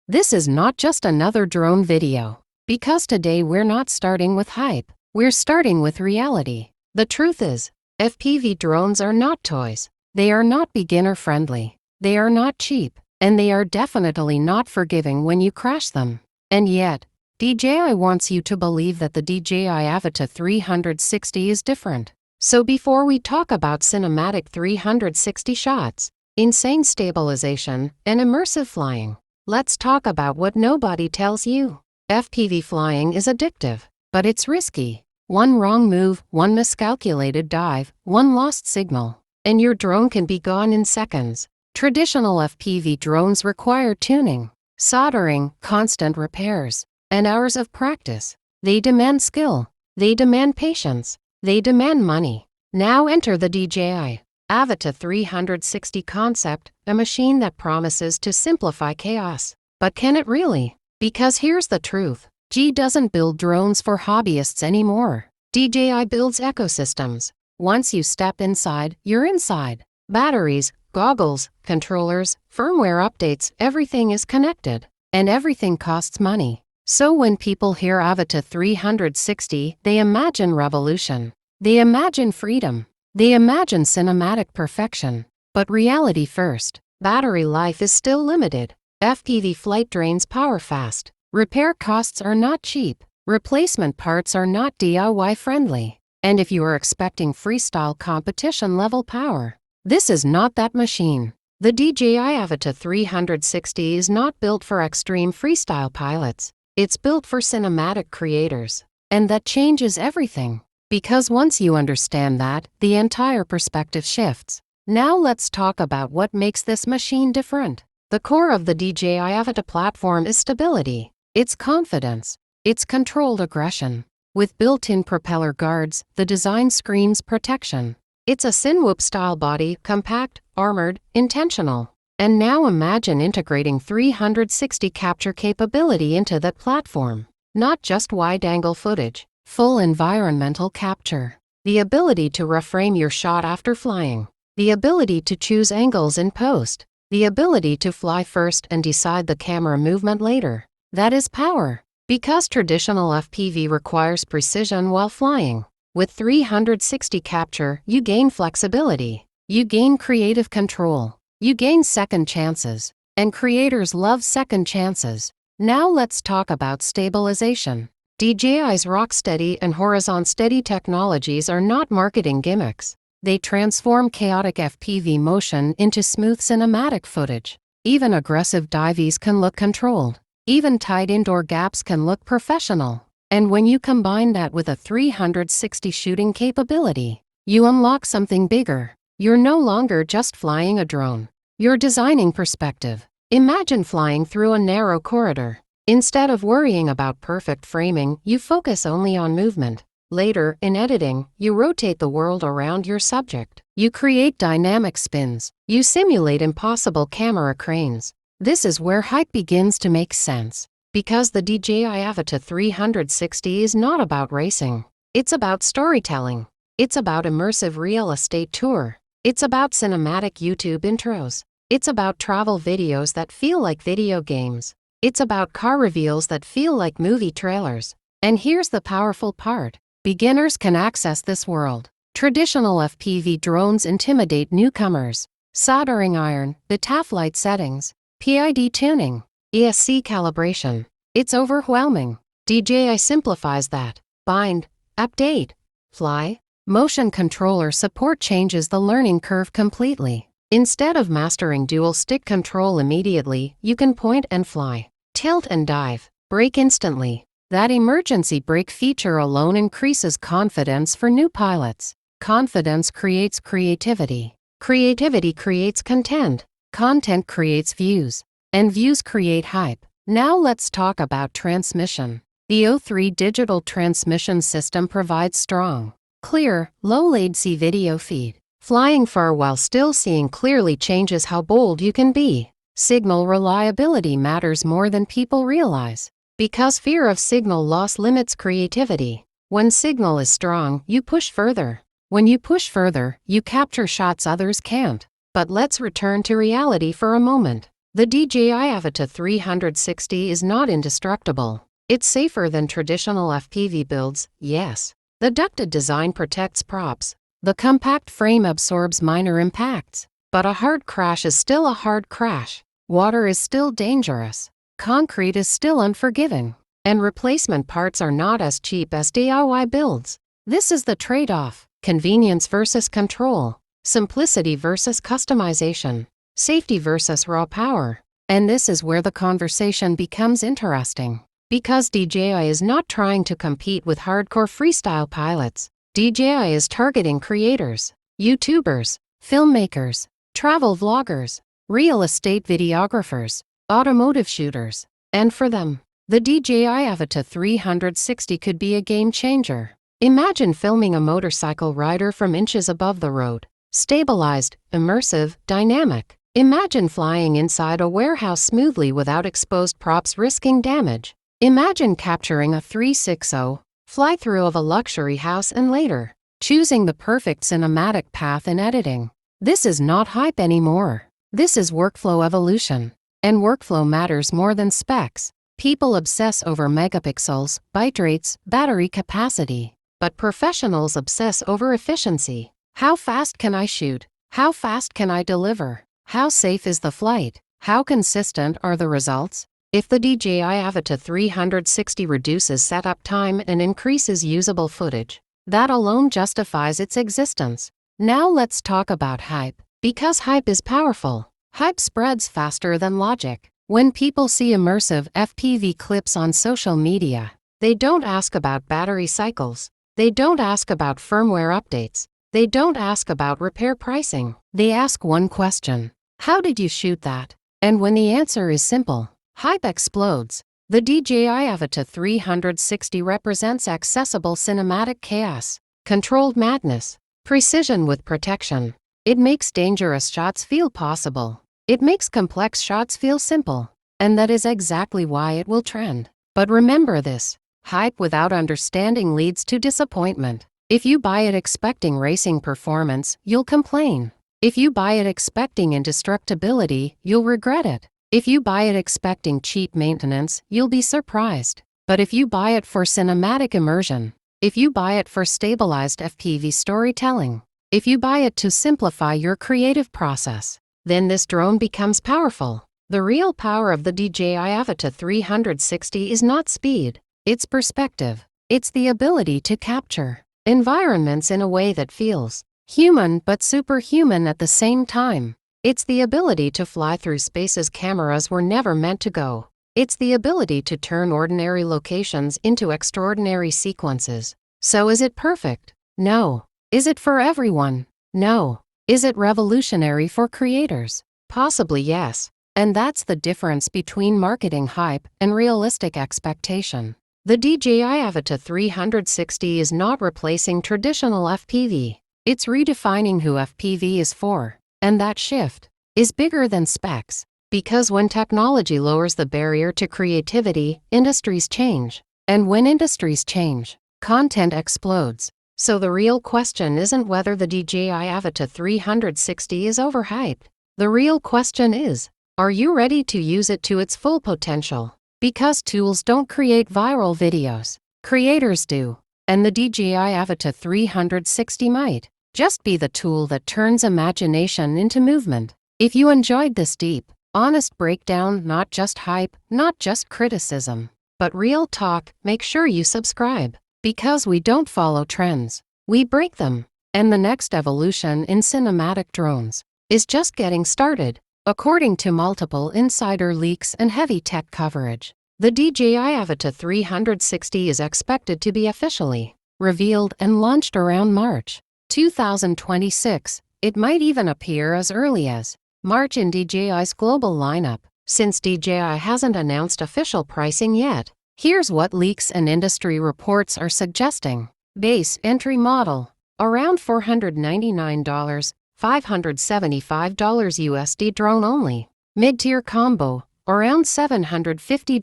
This is not just another drone video. Because today we're not starting with hype, we're starting with reality. The truth is, FPV drones are not toys. They are not beginner-friendly. They are not cheap. And they are definitely not forgiving when you crash them. And yet, DJI wants you to believe that the DJI Avata 360 is different. So before we talk about cinematic 360 shots, insane stabilization, and immersive flying, let's talk about what nobody tells you. FPV flying is addictive, but it's risky. One wrong move, one miscalculated dive, one lost signal, and your drone can be gone in seconds. Traditional FPV drones require tuning, soldering, constant repairs, and hours of practice. They demand skill. They demand patience. They demand money. Now enter the DJI Avata 360 concept, a machine that promises to simplify chaos. But can it really? Because here's the truth. DJI doesn't build drones for hobbyists anymore. DJI builds ecosystems. Once you step inside, you're inside. Batteries, goggles, controllers, firmware updates, everything is connected. And everything costs money. So when people hear Avata 360, they imagine revolution. They imagine freedom. They imagine cinematic perfection. But reality first. Battery life is still limited. FPV flight drains power fast. Repair costs are not cheap. Replacement parts are not DIY friendly. And if you are expecting freestyle competition level power, this is not that machine. The DJI Avata 360 is not built for extreme freestyle pilots. It's built for cinematic creators. And that changes everything. Because once you understand that, the entire perspective shifts. Now let's talk about what makes this machine different. The core of the DJI Avata platform is stability. It's confidence. It's controlled aggression. With built-in propeller guards, the design screams protection. It's a Cinewhoop-style body, compact, armored, intentional. And now imagine integrating 360 capture capability into that platform. Not just wide-angle footage, full environmental capture. The ability to reframe your shot after flying. The ability to choose angles in post. The ability to fly first and decide the camera movement later. That is power. Because traditional FPV requires precision while flying. With 360 capture, you gain flexibility. You gain creative control. You gain second chances. And creators love second chances. Now let's talk about stabilization. DJI's rock-steady and horizon-steady technologies are not marketing gimmicks. They transform chaotic FPV motion into smooth cinematic footage. Even aggressive dives can look controlled. Even tight indoor gaps can look professional. And when you combine that with a 360 shooting capability, you unlock something bigger. You're no longer just flying a drone. You're designing perspective. Imagine flying through a narrow corridor. Instead of worrying about perfect framing, you focus only on movement. Later, in editing, you rotate the world around your subject. You create dynamic spins. You simulate impossible camera cranes. This is where hype begins to make sense. Because the DJI Avata 360 is not about racing. It's about storytelling. It's about immersive real estate tour. It's about cinematic YouTube intros. It's about travel videos that feel like video games. It's about car reveals that feel like movie trailers. And here's the powerful part. Beginners can access this world. Traditional FPV drones intimidate newcomers. Soldering iron, Betaflight settings, PID tuning, ESC calibration. It's overwhelming. DJI simplifies that. Bind, update, fly. Motion controller support changes the learning curve completely. Instead of mastering dual stick control immediately, you can point and fly, tilt and dive, brake instantly. That emergency brake feature alone increases confidence for new pilots. Confidence creates creativity. Creativity creates content. Content creates views. And views create hype. Now let's talk about transmission. The O3 digital transmission system provides strong, clear, low latency video feed. Flying far while still seeing clearly changes how bold you can be. Signal reliability matters more than people realize. Because fear of signal loss limits creativity. When signal is strong, you push further. When you push further, you capture shots others can't. But let's return to reality for a moment. The DJI Avata 360 is not indestructible. It's safer than traditional FPV builds, yes. The ducted design protects props. The compact frame absorbs minor impacts. But a hard crash is still a hard crash. Water is still dangerous. Concrete is still unforgiving. And replacement parts are not as cheap as DIY builds. This is the trade-off: convenience versus control, simplicity versus customization, safety versus raw power. And this is where the conversation becomes interesting. Because DJI is not trying to compete with hardcore freestyle pilots. DJI is targeting creators, YouTubers, filmmakers, travel vloggers, real estate videographers, automotive shooters. And for them, the DJI Avata 360 could be a game changer. Imagine filming a motorcycle rider from inches above the road. Stabilized, immersive, dynamic. Imagine flying inside a warehouse smoothly without exposed props risking damage. Imagine capturing a 360 fly-through of a luxury house and later choosing the perfect cinematic path in editing. This is not hype anymore. This is workflow evolution. And workflow matters more than specs. People obsess over megapixels, byte rates, battery capacity. But professionals obsess over efficiency. How fast can I shoot? How fast can I deliver? How safe is the flight? How consistent are the results? If the DJI Avata 360 reduces setup time and increases usable footage, that alone justifies its existence. Now let's talk about hype. Because hype is powerful. Hype spreads faster than logic. When people see immersive FPV clips on social media, they don't ask about battery cycles. They don't ask about firmware updates. They don't ask about repair pricing. They ask one question: how did you shoot that? And when the answer is simple, hype explodes. The DJI Avata 360 represents accessible cinematic chaos, controlled madness, precision with protection. It makes dangerous shots feel possible. It makes complex shots feel simple. And that is exactly why it will trend. But remember this: hype without understanding leads to disappointment. If you buy it expecting racing performance, you'll complain. If you buy it expecting indestructibility, you'll regret it. If you buy it expecting cheap maintenance, you'll be surprised. But if you buy it for cinematic immersion, if you buy it for stabilized FPV storytelling, if you buy it to simplify your creative process, then this drone becomes powerful. The real power of the DJI Avata 360 is not speed, it's perspective. It's the ability to capture environments in a way that feels human but superhuman at the same time. It's the ability to fly through spaces cameras were never meant to go. It's the ability to turn ordinary locations into extraordinary sequences. So is it perfect? No. Is it for everyone? No. Is it revolutionary for creators? Possibly yes. And that's the difference between marketing hype and realistic expectation. The DJI Avata 360 is not replacing traditional FPV. It's redefining who FPV is for. And that shift is bigger than specs. Because when technology lowers the barrier to creativity, industries change. And when industries change, content explodes. So the real question isn't whether the DJI Avata 360 is overhyped. The real question is, are you ready to use it to its full potential? Because tools don't create viral videos. Creators do. And the DJI Avata 360 might just be the tool that turns imagination into movement. If you enjoyed this deep, honest breakdown, not just hype, not just criticism, but real talk, make sure you subscribe. Because we don't follow trends, we break them. And the next evolution in cinematic drones is just getting started. According to multiple insider leaks and heavy tech coverage, the DJI Avata 360 is expected to be officially revealed and launched around March 2026. It might even appear as early as March in DJI's global lineup. Since DJI hasn't announced official pricing yet, here's what leaks and industry reports are suggesting. Base entry model, around $499, $575 USD drone only. Mid-tier combo, around $750,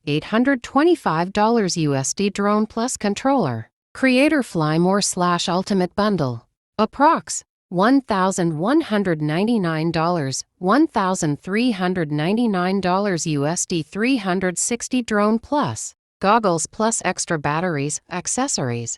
$825 USD drone plus controller. Creator Fly More / Ultimate Bundle, approx. $1,199, $1,399 USD 360 Drone Plus. Goggles plus extra batteries, accessories.